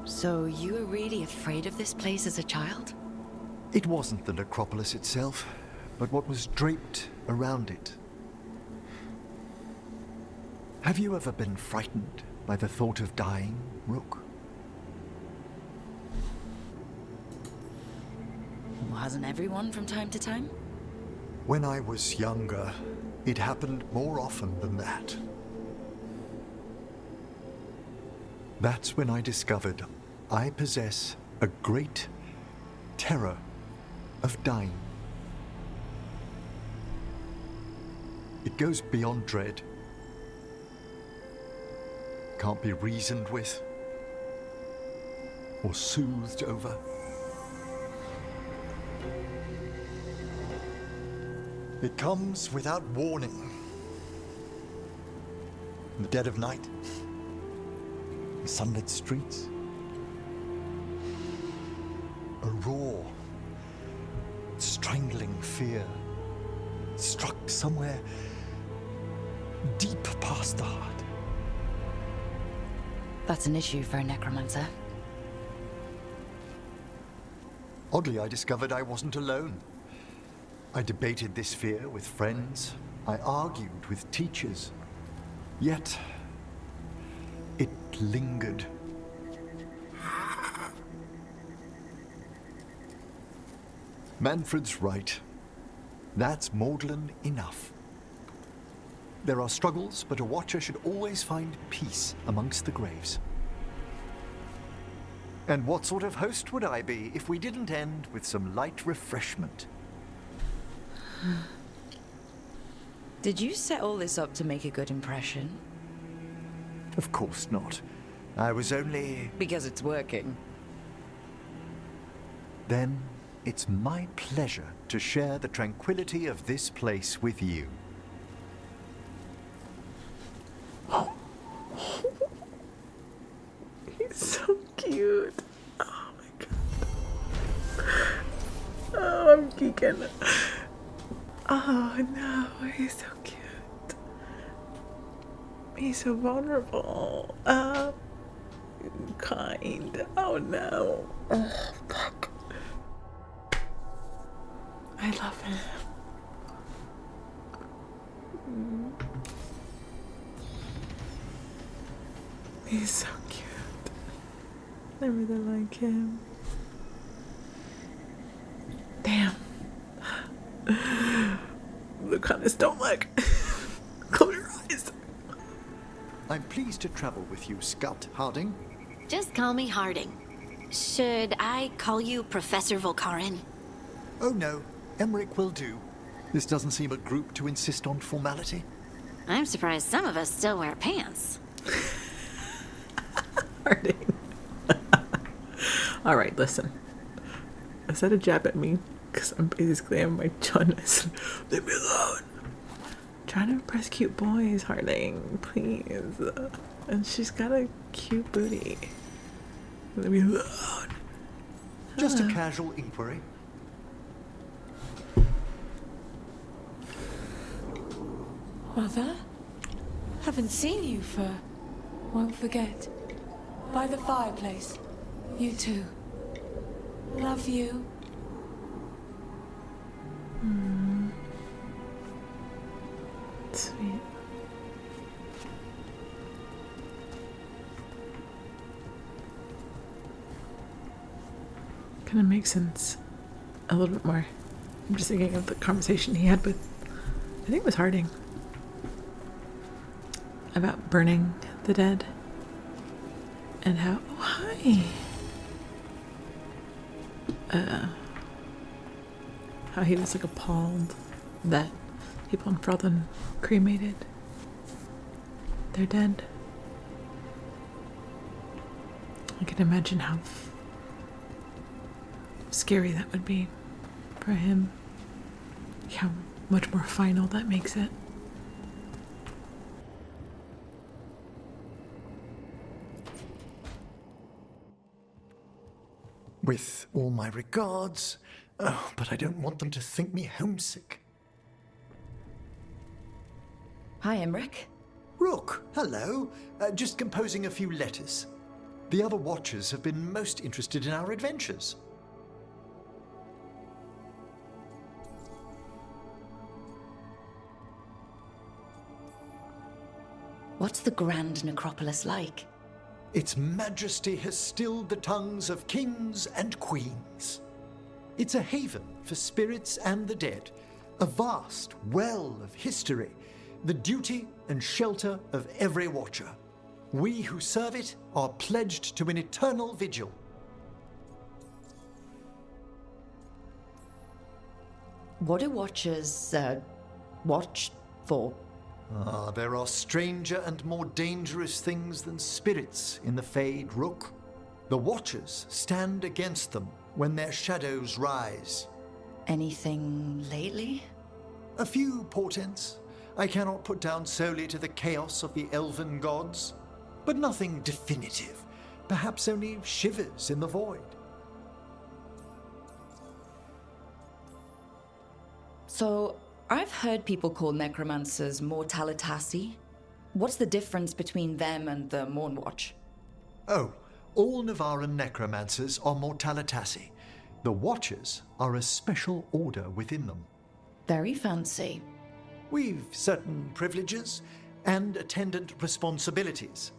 So you were really afraid of this place as a child? It wasn't the necropolis itself, but what was draped around it. Have you ever been frightened by the thought of dying, Rook? Well, hasn't everyone from time to time? When I was younger, it happened more often than that. That's when I discovered I possess a great terror of dying. It goes beyond dread. Can't be reasoned with or soothed over. It comes without warning. In the dead of night, the sunlit streets, a raw, strangling fear struck somewhere deep past the heart. That's an issue for a necromancer. Oddly, I discovered I wasn't alone. I debated this fear with friends. I argued with teachers. Yet, it lingered. Manfred's right. That's maudlin enough. There are struggles, but a watcher should always find peace amongst the graves. And what sort of host would I be if we didn't end with some light refreshment? Did you set all this up to make a good impression? Of course not. I was only... Because it's working. Then it's my pleasure to share the tranquility of this place with you. He's so cute. Oh my god. Oh, I'm geeking. Oh no, he's so cute. He's so vulnerable. Kind. Oh no. Oh, fuck. I love him. He's so cute. I really like him. Damn. Look on his stomach. Close your eyes. I'm pleased to travel with you, Scout Harding. Just call me Harding. Should I call you Professor Volkarin? Oh no, Emmerich will do. This doesn't seem a group to insist on formality. I'm surprised some of us still wear pants. Harding. Alright, listen. Is that a jab at me? Because I'm basically on my jaundiced. Leave me alone. Trying to impress cute boys, Harding. Please. And she's got a cute booty. Leave me alone. Just a casual inquiry. Mother? Haven't seen you for... Won't forget. By the fireplace. You too. Love you. Sweet. Kind of makes sense a little bit more. I'm just thinking of the conversation he had with, I think it was Harding, about burning the dead and how, oh hi, how he was like appalled that people in Frothen cremated their dead. I can imagine how scary that would be for him. How much more final that makes it. With all my regards, but I don't want them to think me homesick. Hi, Emmerich. Rook, hello. Just composing a few letters. The other Watchers have been most interested in our adventures. What's the Grand Necropolis like? Its majesty has stilled the tongues of kings and queens. It's a haven for spirits and the dead, a vast well of history, the duty and shelter of every watcher. We who serve it are pledged to an eternal vigil. What do watchers, watch for? There are stranger and more dangerous things than spirits in the Fade, Rook. The Watchers stand against them when their shadows rise. Anything lately? A few portents I cannot put down solely to the chaos of the elven gods, but nothing definitive. Perhaps only shivers in the void. So, I've heard people call necromancers mortalitasi. What's the difference between them and the Mornwatch? Oh, all Navaran necromancers are mortalitasi. The Watchers are a special order within them. Very fancy. We've certain privileges and attendant responsibilities.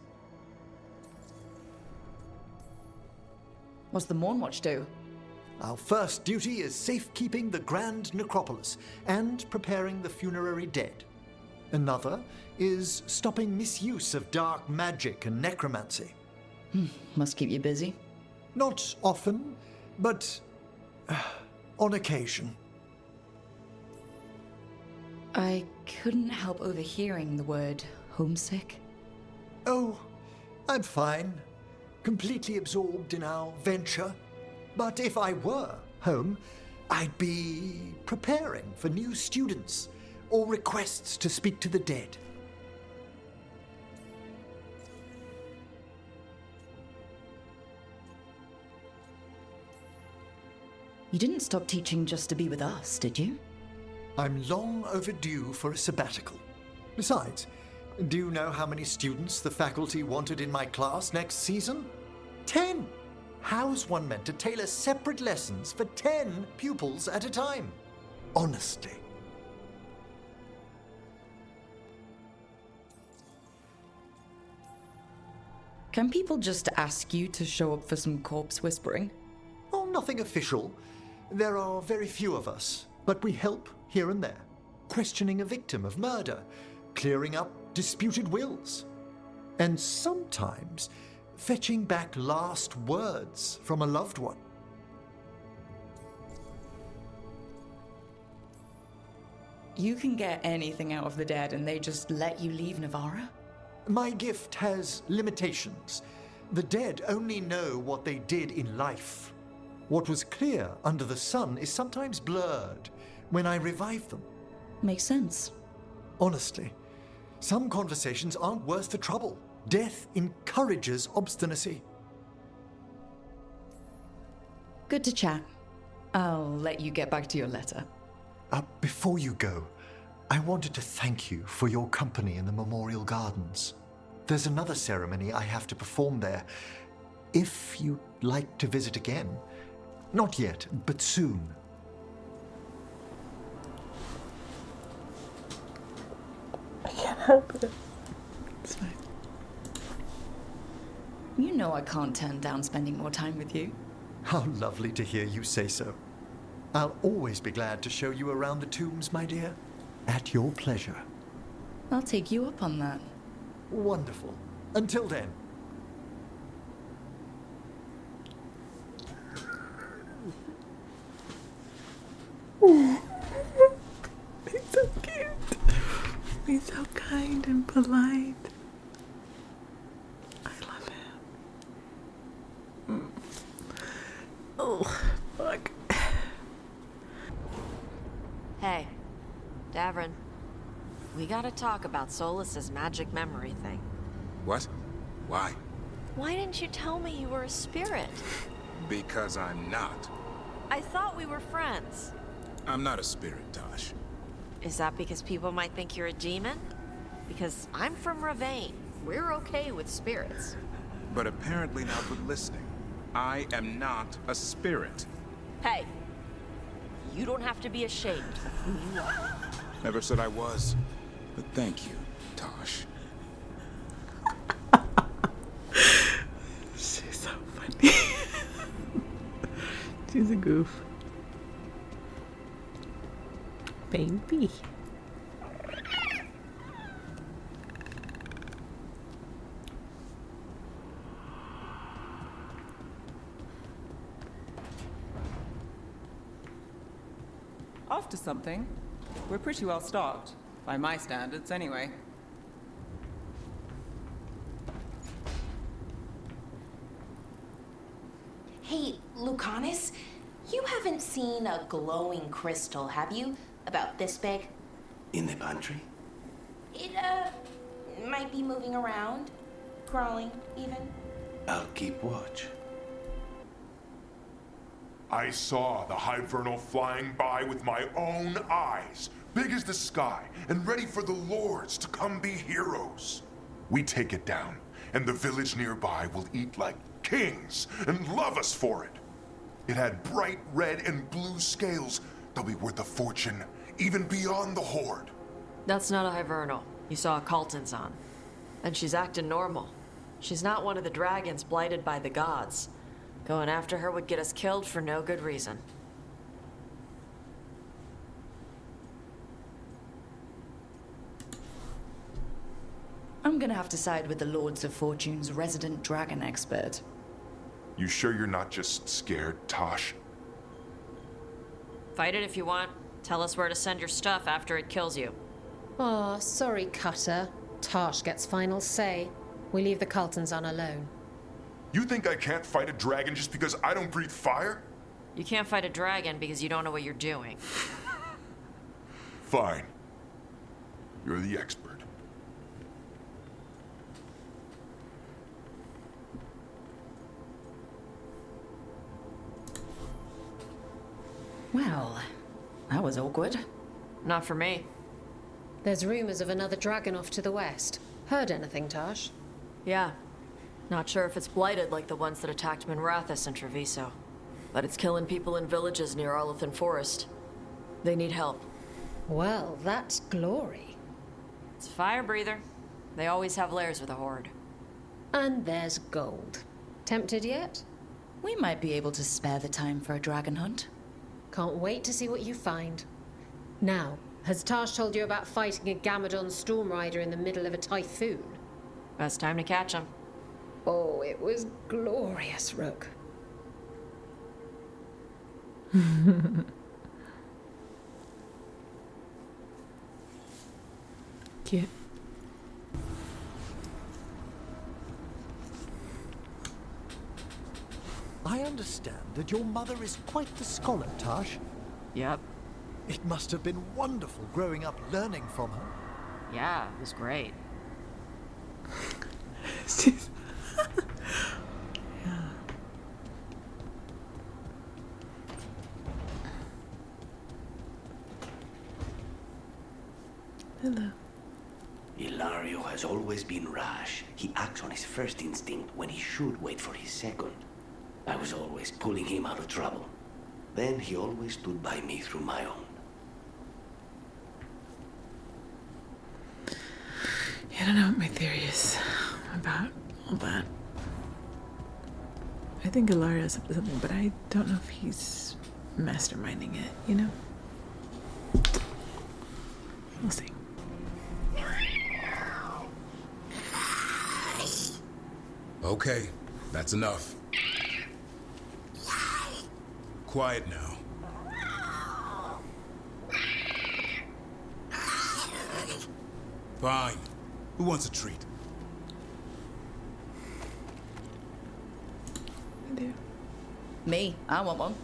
What's the Mornwatch do? Our first duty is safekeeping the Grand Necropolis and preparing the funerary dead. Another is stopping misuse of dark magic and necromancy. Must keep you busy. Not often, but on occasion. I couldn't help overhearing the word homesick. Oh, I'm fine. Completely absorbed in our venture. But if I were home, I'd be preparing for new students or requests to speak to the dead. You didn't stop teaching just to be with us, did you? I'm long overdue for a sabbatical. Besides, do you know how many students the faculty wanted in my class next season? 10! How's one meant to tailor separate lessons for 10 pupils at a time? Honestly. Can people just ask you to show up for some corpse whispering? Oh, nothing official. There are very few of us, but we help here and there. Questioning a victim of murder, clearing up disputed wills, and sometimes fetching back last words from a loved one. You can get anything out of the dead and they just let you leave Navarra? My gift has limitations. The dead only know what they did in life. What was clear under the sun is sometimes blurred when I revive them. Makes sense. Honestly, some conversations aren't worth the trouble. Death encourages obstinacy. Good to chat. I'll let you get back to your letter. Before you go, I wanted to thank you for your company in the Memorial Gardens. There's another ceremony I have to perform there. If you'd like to visit again. Not yet, but soon. I can't help it. It's fine. You know I can't turn down spending more time with you. How lovely to hear you say so. I'll always be glad to show you around the tombs, my dear. At your pleasure. I'll take you up on that. Wonderful. Until then. He's so cute. He's so kind and polite. I love him. Oh, fuck. Hey, Davrin. We gotta talk about Solas's magic memory thing. What? Why? Why didn't you tell me you were a spirit? Because I'm not. I thought we were friends. I'm not a spirit, Tosh. Is that because people might think you're a demon? Because I'm from Ravane. We're okay with spirits. But apparently not with listening. I am not a spirit. Hey, you don't have to be ashamed of who you are. Never said I was. But thank you, Tosh. She's so funny. She's a goof. Baby. After something. We're pretty well stocked. By my standards, anyway. Hey, Lucanus, you haven't seen a glowing crystal, have you? About this big? In the pantry? It, might be moving around. Crawling, even. I'll keep watch. I saw the Hivernal flying by with my own eyes, big as the sky, and ready for the lords to come be heroes. We take it down, and the village nearby will eat like kings and love us for it. It had bright red and blue scales. They'll be worth a fortune, even beyond the Horde. That's not a Hivernal. You saw a Calton's on. And she's acting normal. She's not one of the dragons blighted by the gods. Going after her would get us killed for no good reason. I'm gonna have to side with the Lords of Fortune's resident dragon expert. You sure you're not just scared, Tosh? Fight it if you want. Tell us where to send your stuff after it kills you. Oh, sorry, Cutter. Tosh gets final say. We leave the Caltons on alone. You think I can't fight a dragon just because I don't breathe fire? You can't fight a dragon because you don't know what you're doing. Fine. You're the expert. Well, that was awkward. Not for me. There's rumors of another dragon off to the west. Heard anything, Tosh? Yeah. Not sure if it's blighted like the ones that attacked Minrathous and Treviso. But it's killing people in villages near Arlethan Forest. They need help. Well, that's glory. It's a fire breather. They always have lairs with a horde. And there's gold. Tempted yet? We might be able to spare the time for a dragon hunt. Can't wait to see what you find. Now, has Tosh told you about fighting a Gamadon storm rider in the middle of a typhoon? Best time to catch him. Oh, it was glorious, Rook. Cute. I understand that your mother is quite the scholar, Tosh. Yep. It must have been wonderful growing up learning from her. Yeah, it was great. Yeah. Hello. Ilario has always been rash. He acts on his first instinct when he should wait for his second. I was always pulling him out of trouble. Then he always stood by me through my own. Yeah, I don't know what my theory is about all that. I think Ilario's up to something, but I don't know if he's masterminding it, you know? We'll see. Okay, that's enough. Quiet now. Fine. Who wants a treat? I do. Me, I want one.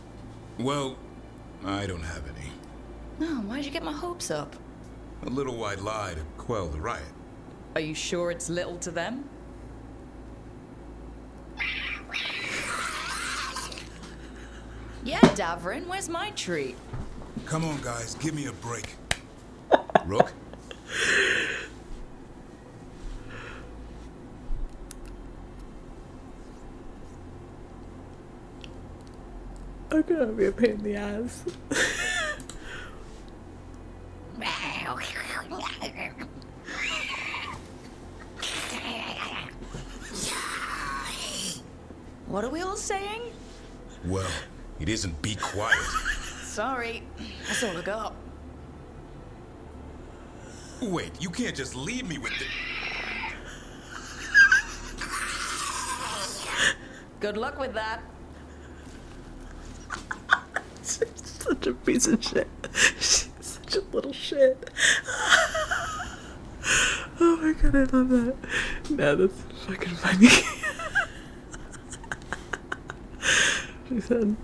Well, I don't have any. No, why'd you get my hopes up? A little white lie to quell the riot. Are you sure it's little to them? Yeah, Davrin, where's my treat? Come on, guys, give me a break. Rook? I'm gonna be a pain in the ass. What are we all saying? Well, it isn't be quiet. Sorry, that's all I got. Wait, you can't just leave me with the... Good luck with that. She's such a piece of shit. She's such a little shit. Oh my god, I love that. No, that's fucking funny. She said,